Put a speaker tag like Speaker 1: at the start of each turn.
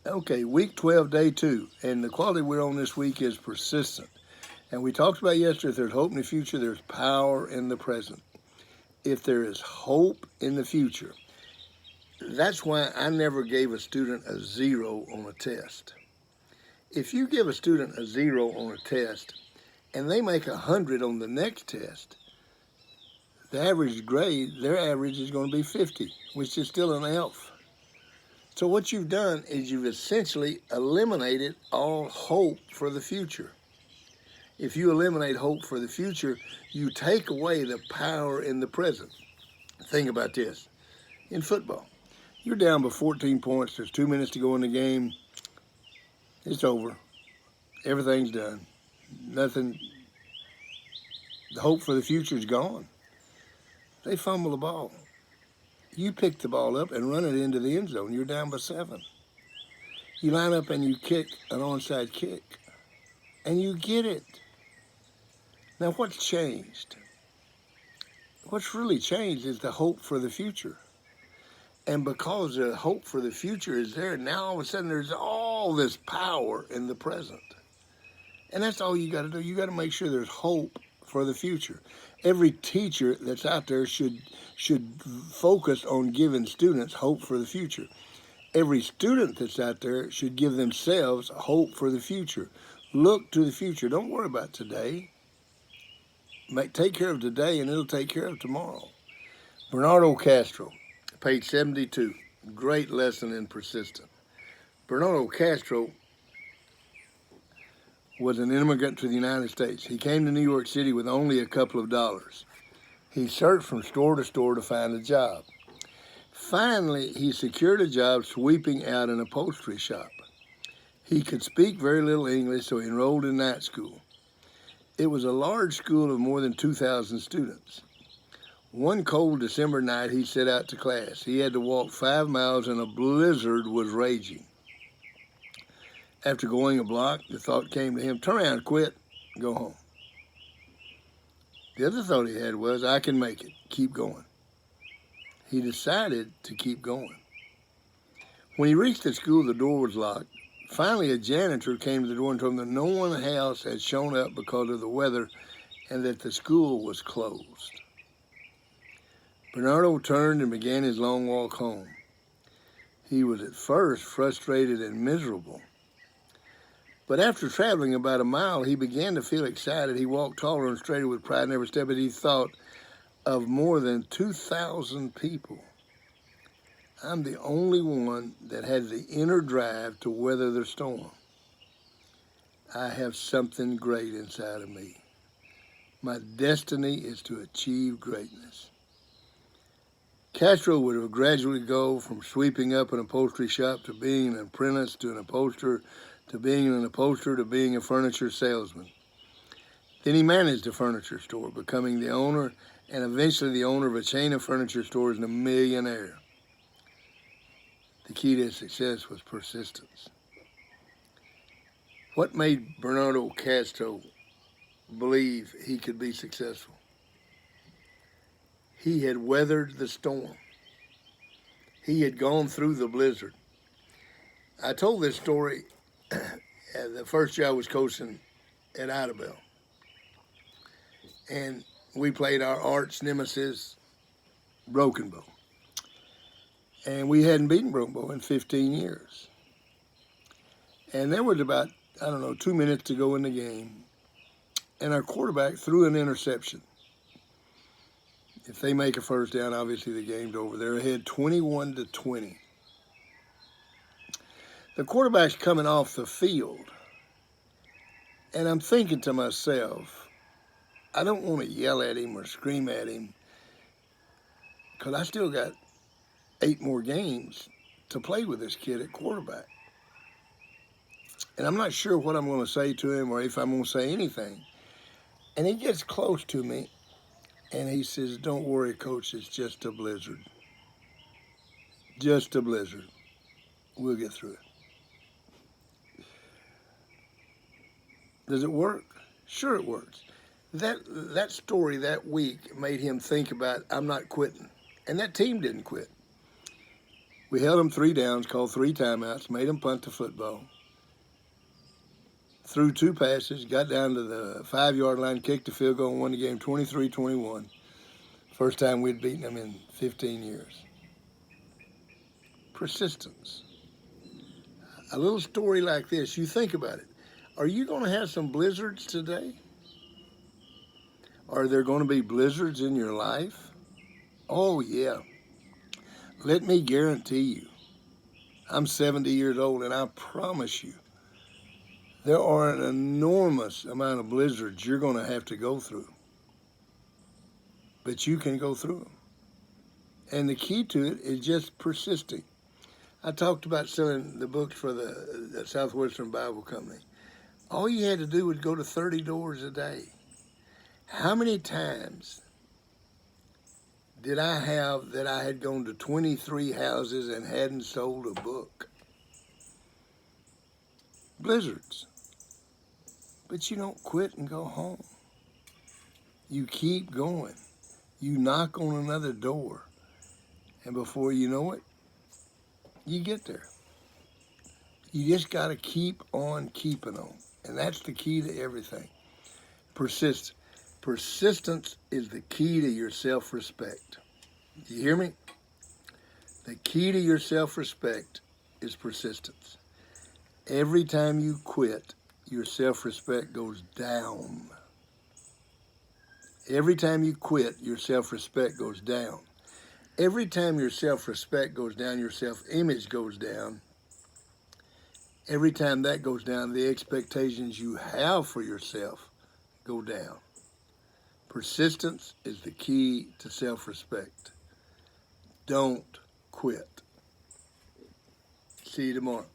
Speaker 1: Okay, week 12, day 2. And the quality we're on this week is persistent. And we talked about yesterday, if there's hope in the future, there's power in the present. If there is hope in the future, that's why I never gave a student a 0 on a test. If you give a student a 0 on a test and they make 100 on the next test, the average grade, their average is going to be 50, which is still an F. So what you've done is you've essentially eliminated all hope for the future. If you eliminate hope for the future, you take away the power in the present. Think about this. In football, you're down by 14 points. There's 2 minutes to go in the game. It's over. Everything's done. Nothing. The hope for the future is gone. They fumble the ball. You pick the ball up and run it into the end zone. You're down by 7. You line up and you kick an onside kick, and you get it. Now, what's changed? What's really changed is the hope for the future. And because the hope for the future is there, now all of a sudden there's all this power in the present. And that's all you got to do. You got to make sure there's hope for the future. Every teacher that's out there should focus on giving students hope for the future. Every student that's out there should give themselves hope for the future. Look to the future. Don't worry about today. Take care of today and it'll take care of tomorrow. Bernardo Castro, page 72. Great lesson in persistence. Bernardo Castro was an immigrant to the United States. He came to New York City with only a couple of dollars. He searched from store to store to find a job. Finally, he secured a job sweeping out an upholstery shop. He could speak very little English, so he enrolled in night school. It was a large school of more than 2,000 students. One cold December night, he set out to class. He had to walk 5 miles and a blizzard was raging. After going a block, the thought came to him, turn around, quit, go home. The other thought he had was, I can make it, keep going. He decided to keep going. When he reached the school, the door was locked. Finally, a janitor came to the door and told him that no one else had shown up because of the weather and that the school was closed. Bernardo turned and began his long walk home. He was at first frustrated and miserable. But after traveling about a mile, he began to feel excited. He walked taller and straighter with pride in every step, and he thought of more than 2,000 people. I'm the only one that has the inner drive to weather the storm. I have something great inside of me. My destiny is to achieve greatness. Castro would have gradually go from sweeping up an upholstery shop to being an apprentice to an upholsterer to being an upholsterer to being a furniture salesman. Then he managed a furniture store, becoming the owner and eventually the owner of a chain of furniture stores and a millionaire. The key to his success was persistence. What made Bernardo Castro believe he could be successful? He had weathered the storm. He had gone through the blizzard. I told this story the first year I was coaching at Idabel. And we played our arch nemesis, Broken Bow. And we hadn't beaten Broken Bow in 15 years. And there was about, 2 minutes to go in the game. And our quarterback threw an interception. If they make a first down, obviously the game's over. They're ahead 21-20. The quarterback's coming off the field. And I'm thinking to myself, I don't want to yell at him or scream at him because I still got 8 more games to play with this kid at quarterback. And I'm not sure what I'm going to say to him or if I'm going to say anything. And he gets close to me and he says, don't worry, Coach, it's just a blizzard. Just a blizzard. We'll get through it. Does it work? Sure it works. That story that week made him think about, I'm not quitting. And that team didn't quit. We held them 3 downs, called 3 timeouts, made them punt the football. Threw 2 passes, got down to the 5-yard line, kicked the field goal, and won the game 23-21. First time we'd beaten them in 15 years. Persistence. A little story like this, you think about it. Are you going to have some blizzards today? Are there going to be blizzards in your life? Oh, yeah. Let me guarantee you. I'm 70 years old, and I promise you, there are an enormous amount of blizzards you're going to have to go through. But you can go through them. And the key to it is just persisting. I talked about selling the books for the Southwestern Bible Company. All you had to do was go to 30 doors a day. How many times did I have that I had gone to 23 houses and hadn't sold a book? Blizzards. But you don't quit and go home. You keep going. You knock on another door. And before you know it, you get there. You just got to keep on keeping on. And that's the key to everything. Persistence is the key to your self-respect. You hear me? The key to your self-respect is persistence. Every time you quit, your self-respect goes down. Every time you quit, your self-respect goes down. Every time your self-respect goes down, your self-image goes down. Every time that goes down, the expectations you have for yourself go down. Persistence is the key to self-respect. Don't quit. See you tomorrow.